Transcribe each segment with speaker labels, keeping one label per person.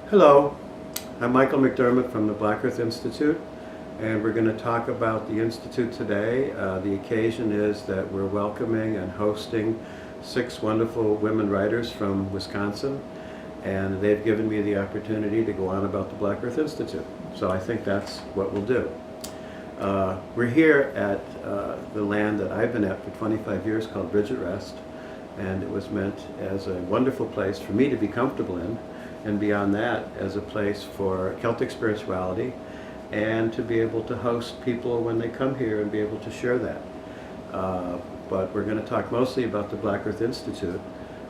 Speaker 1: Hello, I'm Michael McDermott from the Black Earth Institute, and we're going to talk about the Institute today. The occasion is that we're welcoming and hosting 6 wonderful women writers from Wisconsin, and they've given me the opportunity to go on about the Black Earth Institute. So I think that's what we'll do. We're here at the land that I've been at for 25 years called Bridge at Rest, and it was meant as a wonderful place for me to be comfortable in, and beyond that, as a place for Celtic spirituality, and to be able to host people when they come here and be able to share that. But we're going to talk mostly about the Black Earth Institute.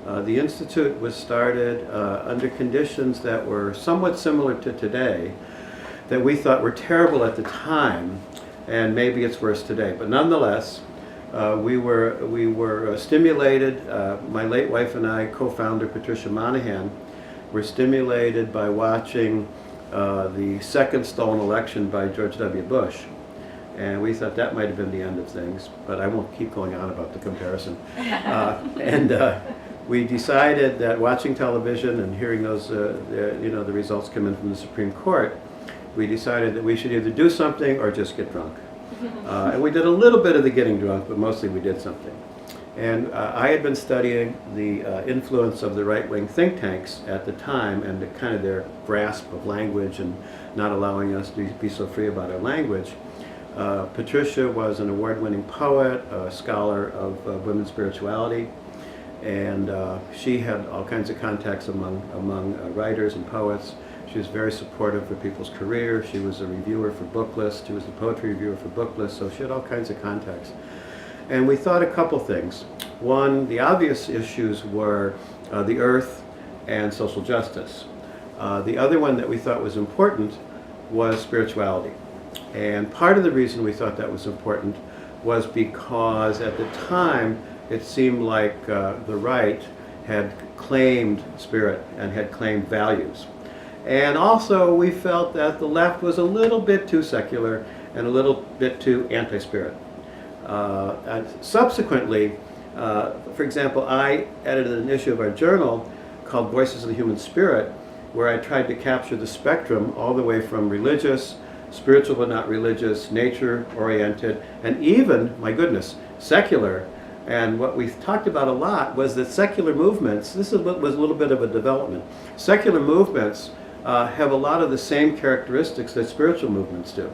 Speaker 1: The Institute was started under conditions that were somewhat similar to today, that we thought were terrible at the time, and maybe it's worse today. But nonetheless, we were stimulated. My late wife and I, co-founder Patricia Monahan, were stimulated by watching the second stolen election by George W. Bush. And we thought that might have been the end of things, but I won't keep going on about the comparison. We decided that watching television and hearing those, the results come in from the Supreme Court, we decided that we should either do something or just get drunk. And we did a little bit of the getting drunk, but mostly we did something. And I had been studying the influence of the right-wing think tanks at the time, and kind of their grasp of language and not allowing us to be so free about our language. Patricia was an award-winning poet, a scholar of women's spirituality, and she had all kinds of contacts among writers and poets. She was very supportive for people's careers. She was a reviewer for Booklist. She was the poetry reviewer for Booklist, so she had all kinds of contacts. And we thought a couple things. One, the obvious issues were the earth and social justice. The other one that we thought was important was spirituality. And part of the reason we thought that was important was because at the time it seemed like the right had claimed spirit and had claimed values. And also we felt that the left was a little bit too secular and a little bit too anti-spirit. And subsequently, for example, I edited an issue of our journal called Voices of the Human Spirit, where I tried to capture the spectrum all the way from religious, spiritual but not religious, nature-oriented, and even, my goodness, secular. And what we talked about a lot was that secular movements, was a little bit of a development, secular movements have a lot of the same characteristics that spiritual movements do.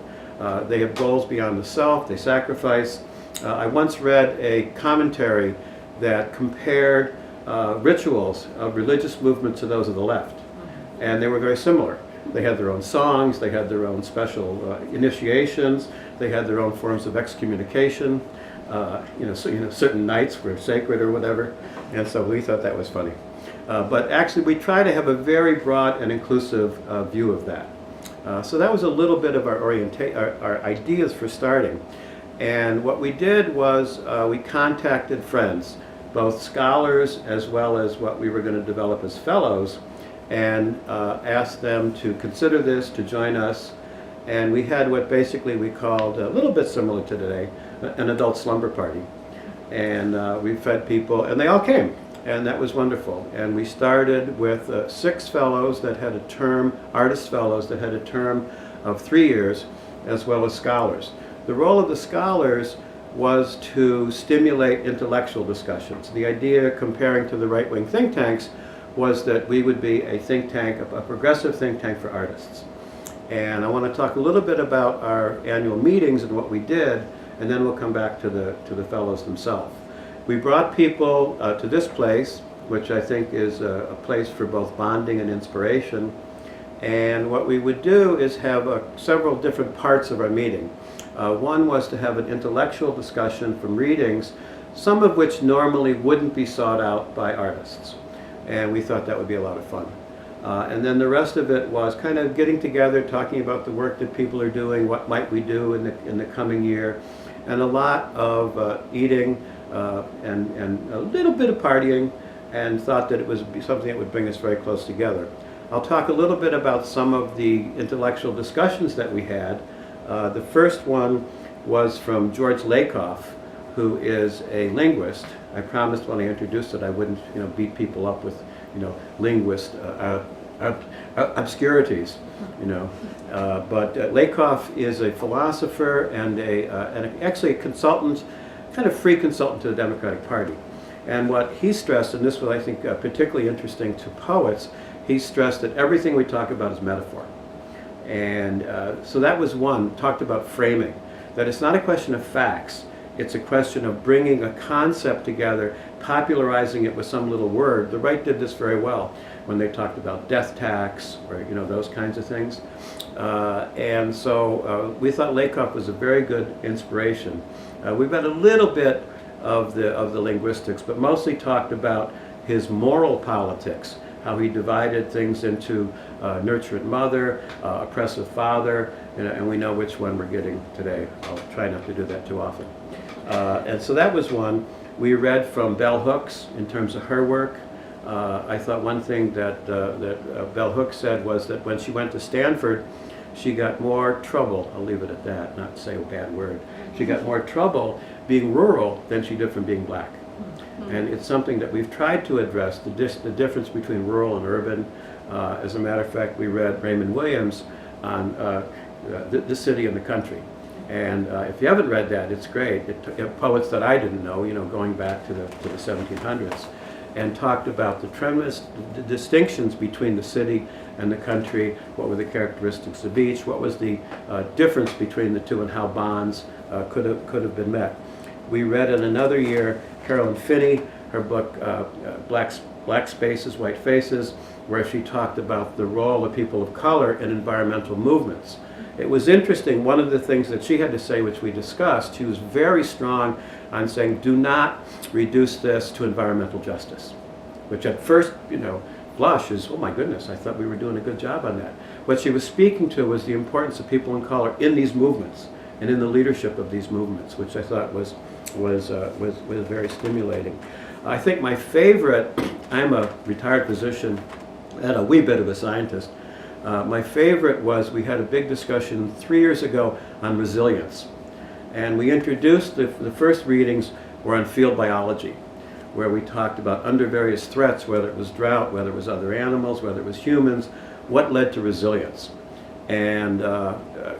Speaker 1: They have goals beyond the self, they sacrifice. I once read a commentary that compared rituals of religious movements to those of the left, and they were very similar. They had their own songs, they had their own special initiations, they had their own forms of excommunication. Certain nights were sacred or whatever, and so we thought that was funny. But actually, we try to have a very broad and inclusive view of that. So that was a little bit of our ideas for starting. And what we did was we contacted friends, both scholars as well as what we were going to develop as fellows, and asked them to consider this, to join us. And we had what basically we called, a little bit similar to today, an adult slumber party. And we fed people, and they all came. And that was wonderful. And we started with 6 fellows that had a term, artist fellows that had a term of 3 years, as well as scholars. The role of the scholars was to stimulate intellectual discussions. The idea, comparing to the right-wing think tanks, was that we would be a think tank, a progressive think tank for artists. And I want to talk a little bit about our annual meetings and what we did, and then we'll come back to the fellows themselves. We brought people to this place, which I think is a place for both bonding and inspiration. And what we would do is have several different parts of our meeting. One was to have an intellectual discussion from readings, some of which normally wouldn't be sought out by artists. And we thought that would be a lot of fun. And then the rest of it was kind of getting together, talking about the work that people are doing, what might we do in the coming year, and a lot of eating and a little bit of partying, and thought that it was something that would bring us very close together. I'll talk a little bit about some of the intellectual discussions that we had. The first one was from George Lakoff, who is a linguist. I promised when I introduced it I wouldn't beat people up with linguist obscurities, you know. But Lakoff is a philosopher and actually a consultant, kind of free consultant to the Democratic Party. And what he stressed, and this was, I think, particularly interesting to poets, he stressed that everything we talk about is metaphor. And so that was one, talked about framing, that it's not a question of facts, it's a question of bringing a concept together, popularizing it with some little word. The right did this very well when they talked about death tax, or you know, those kinds of things. And so we thought Lakoff was a very good inspiration. We've got a little bit of the linguistics, but mostly talked about his moral politics, how he divided things into nurturant mother, oppressive father, and we know which one we're getting today. I'll try not to do that too often. And so that was one. We read from Bell Hooks in terms of her work. I thought one thing that Bell Hooks said was that when she went to Stanford, she got more trouble, I'll leave it at that, not to say a bad word, she got more trouble being rural than she did from being black. And it's something that we've tried to address, the difference between rural and urban. As a matter of fact, we read Raymond Williams on the city and the country. And if you haven't read that, it's great. Poets that I didn't know, you know, going back to the 1700s, and talked about the tremendous distinctions between the city and the country, what were the characteristics of each, what was the difference between the two, and how bonds could have been met. We read in another year Carolyn Finney, her book Black Spaces, White Faces, where she talked about the role of people of color in environmental movements. It was interesting, one of the things that she had to say, which we discussed, she was very strong on saying, do not reduce this to environmental justice, which at first, you know, blush is, oh my goodness, I thought we were doing a good job on that. What she was speaking to was the importance of people of color in these movements and in the leadership of these movements, which I thought was very stimulating. I think my favorite, I'm a retired physician and a wee bit of a scientist. My favorite was, we had a big discussion 3 years ago on resilience. And we introduced, the first readings were on field biology, where we talked about under various threats, whether it was drought, whether it was other animals, whether it was humans, what led to resilience. And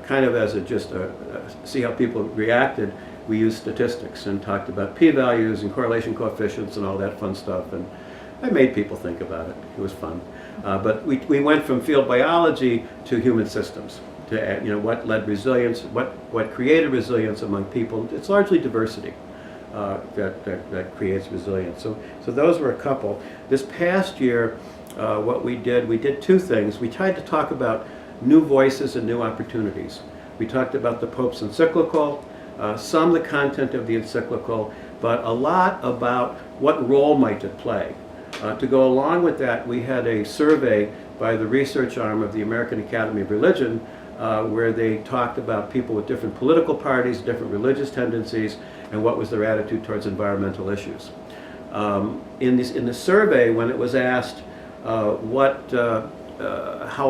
Speaker 1: kind of as see how people reacted, we used statistics and talked about p-values and correlation coefficients and all that fun stuff. And I made people think about it. It was fun. But we went from field biology to human systems, to what led resilience, what created resilience among people. It's largely diversity that creates resilience. So those were a couple. This past year, what we did two things. We tried to talk about new voices and new opportunities. We talked about the Pope's encyclical, some of the content of the encyclical, but a lot about what role might it play. To go along with that, we had a survey by the research arm of the American Academy of Religion, where they talked about people with different political parties, different religious tendencies, and what was their attitude towards environmental issues. In the survey, when it was asked, how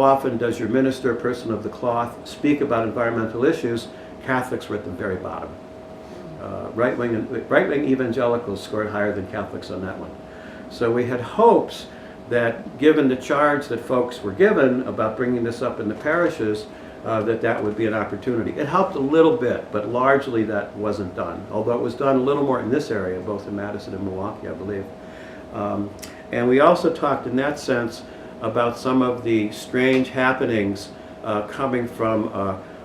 Speaker 1: often does your minister, person of the cloth, speak about environmental issues, Catholics were at the very bottom. Right-wing evangelicals scored higher than Catholics on that one. So we had hopes that, given the charge that folks were given about bringing this up in the parishes, that would be an opportunity. It helped a little bit, but largely that wasn't done, although it was done a little more in this area, both in Madison and Milwaukee, I believe. And we also talked in that sense about some of the strange happenings coming from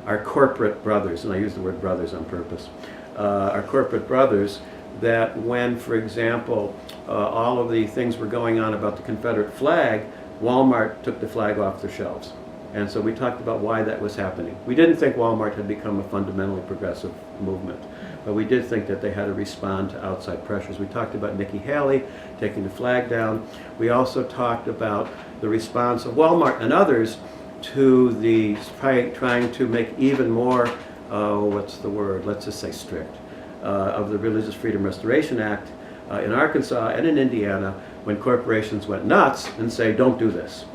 Speaker 1: our corporate brothers, and I use the word brothers on purpose, our corporate brothers, that when, for example, all of the things were going on about the Confederate flag, Walmart took the flag off their shelves. And so we talked about why that was happening. We didn't think Walmart had become a fundamentally progressive movement, but we did think that they had to respond to outside pressures. We talked about Nikki Haley taking the flag down. We also talked about the response of Walmart and others to the trying to make even more, what's the word, let's just say strict, of the Religious Freedom Restoration Act in Arkansas and in Indiana, when corporations went nuts and say, don't do this.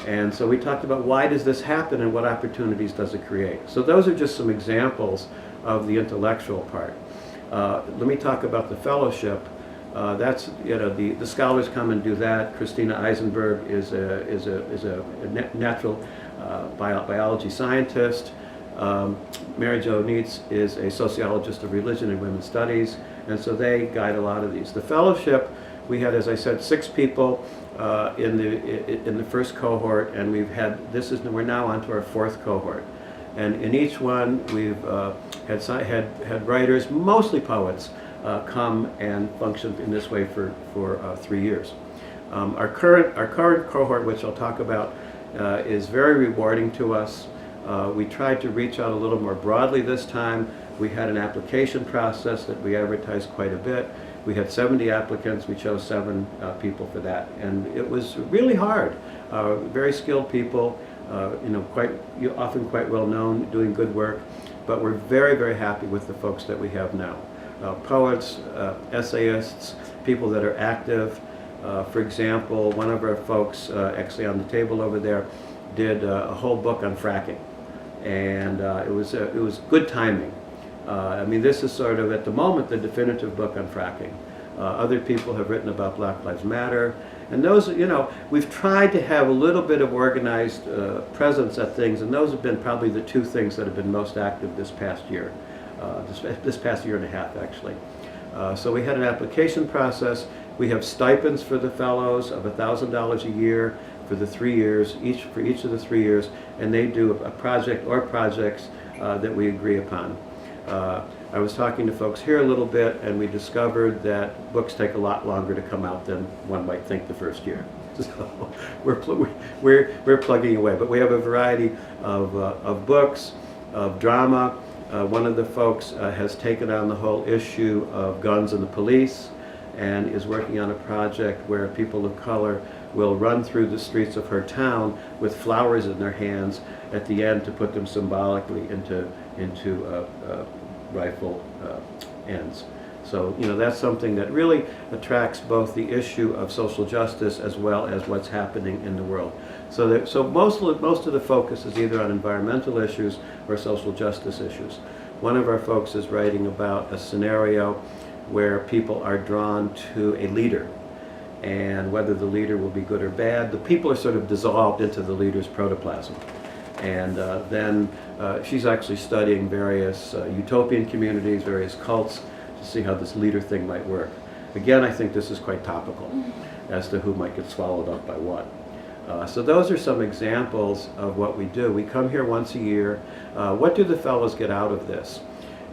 Speaker 1: And so we talked about why does this happen and what opportunities does it create. So those are just some examples of the intellectual part. Let me talk about the fellowship. That's, the scholars come and do that. Christina Eisenberg is a natural biology scientist. Mary Jo Neitz is a sociologist of religion and women's studies, and so they guide a lot of these. The fellowship, we had, as I said, 6 people in the first cohort, and we're now on to our 4th cohort. And in each one, we've had writers, mostly poets, come and function in this way for 3 years. Our current cohort, which I'll talk about, is very rewarding to us. We tried to reach out a little more broadly this time. We had an application process that we advertised quite a bit. We had 70 applicants. We chose 7 people for that, and it was really hard. Very skilled people, often quite well known, doing good work. But we're very, very happy with the folks that we have now. Poets, essayists, people that are active. For example, one of our folks, actually on the table over there, did a whole book on fracking, and it was good timing. I mean, this is sort of, at the moment, the definitive book on fracking. Other people have written about Black Lives Matter, and those, we've tried to have a little bit of organized presence at things, and those have been probably the 2 things that have been most active this past year, this past year and a half, actually. So we had an application process. We have stipends for the fellows of $1,000 a year for the 3 years, for each of the 3 years, and they do a project or projects that we agree upon. I was talking to folks here a little bit, and we discovered that books take a lot longer to come out than one might think the first year. So we're plugging away, but we have a variety of books, of drama. One of the folks has taken on the whole issue of guns and the police, and is working on a project where people of color will run through the streets of her town with flowers in their hands at the end to put them symbolically into rifle ends. So that's something that really attracts both the issue of social justice as well as what's happening in the world. So most of the focus is either on environmental issues or social justice issues. One of our folks is writing about a scenario where people are drawn to a leader, and whether the leader will be good or bad, the people are sort of dissolved into the leader's protoplasm. And then she's actually studying various utopian communities, various cults, to see how this leader thing might work. Again, I think this is quite topical as to who might get swallowed up by what. So those are some examples of what we do. We come here once a year. What do the fellows get out of this?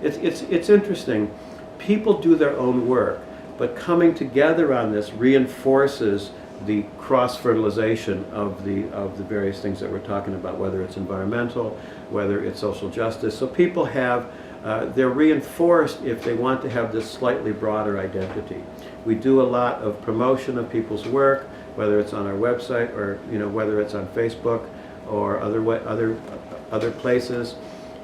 Speaker 1: It's interesting. People do their own work, but coming together on this reinforces the cross-fertilization of the various things that we're talking about, whether it's environmental, whether it's social justice. So people have, they're reinforced if they want to have this slightly broader identity. We do a lot of promotion of people's work, whether it's on our website or whether it's on Facebook or other places.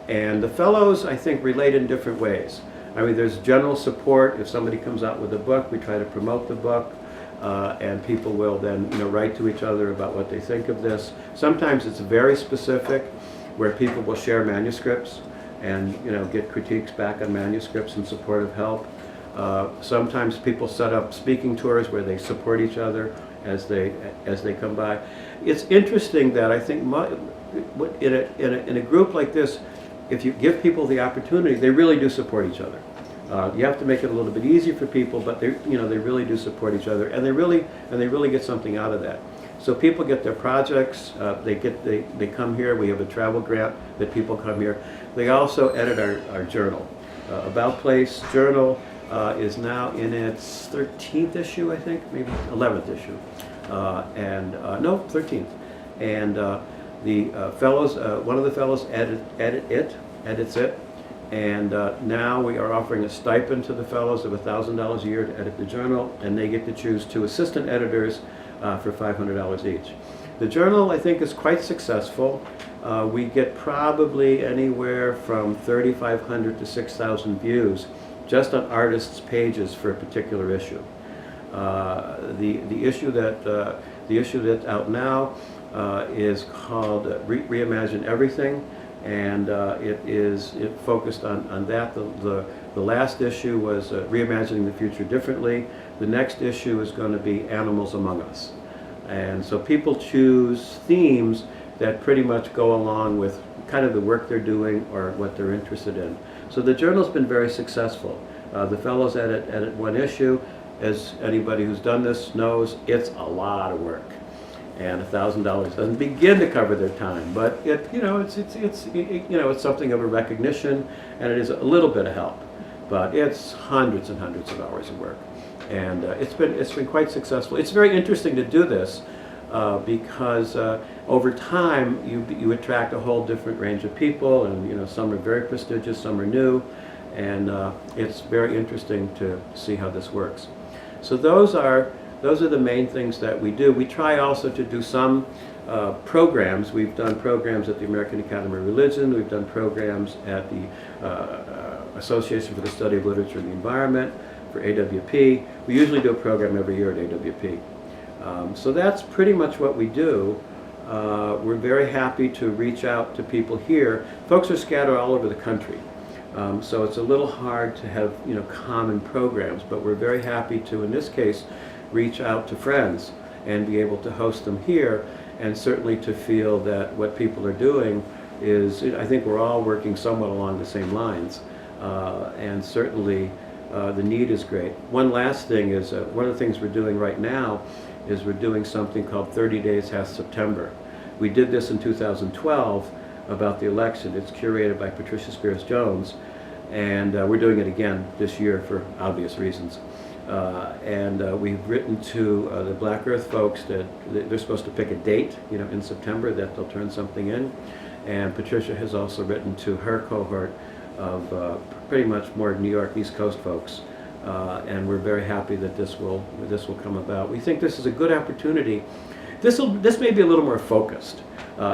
Speaker 1: And the fellows, I think, relate in different ways. I mean, there's general support. If somebody comes out with a book, we try to promote the book. And people will then write to each other about what they think of this. Sometimes it's very specific, where people will share manuscripts and get critiques back on manuscripts in support of help. Sometimes people set up speaking tours where they support each other as they come by. It's interesting that I think in a group like this, if you give people the opportunity, they really do support each other. You have to make it a little bit easier for people, but they really do support each other, and they really get something out of that. So people get their projects. They come here. We have a travel grant that people come here. They also edit our journal. About Place Journal is now in its 13th issue, I think, maybe 11th issue, no, 13th. And the fellows, one of the fellows edits it. And now we are offering a stipend to the fellows of $1,000 a year to edit the journal, and they get to choose 2 assistant editors for $500 each. The journal, I think, is quite successful. We get probably anywhere from 3,500 to 6,000 views just on artists' pages for a particular issue. The issue that's out now is called Reimagine Everything. And it focused on that. The last issue was Reimagining the Future Differently. the next issue is going to be animals among us. And so people choose themes that pretty much go along with kind of the work they're doing or what they're interested in. So the journal's been very successful. The fellows edit one issue. As anybody who's done this knows, it's a lot of work, and $1,000 doesn't begin to cover their time. But it's something of a recognition, and it is a little bit of help. But it's hundreds and hundreds of hours of work, and it's been quite successful. It's very interesting to do this because over time you attract a whole different range of people, and some are very prestigious, some are new, and it's very interesting to see how this works. So those are the main things that we do. We try also to do some programs. We've done programs at the American Academy of Religion. We've done programs at the Association for the Study of Literature and the Environment, for AWP. We usually do a program every year at AWP. So that's pretty much what we do. We're very happy to reach out to people here. Folks are scattered all over the country. So it's a little hard to have common programs, but we're very happy to, in this case, reach out to friends and be able to host them here, and certainly to feel that what people are doing is, I think we're all working somewhat along the same lines, and certainly the need is great. One last thing is, one of the things we're doing right now is we're doing something called 30 Days Past September. We did this in 2012 about the election. It's curated by Patricia Spears Jones, and we're doing it again this year for obvious reasons. We've written to the Black Earth folks that they're supposed to pick a date, in September, that they'll turn something in. And Patricia has also written to her cohort of pretty much more New York East Coast folks, and we're very happy that this will come about. We think this is a good opportunity. This may be a little more focused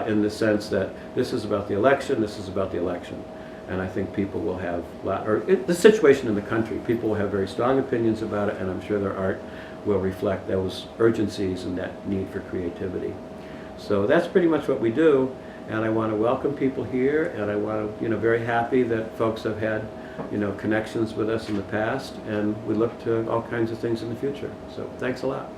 Speaker 1: in the sense that this is about the election. This is about the election. And I think people will have, the situation in the country, people will have very strong opinions about it, and I'm sure their art will reflect those urgencies and that need for creativity. So that's pretty much what we do, and I want to welcome people here, and I want to, very happy that folks have had, connections with us in the past, and we look to all kinds of things in the future. So thanks a lot.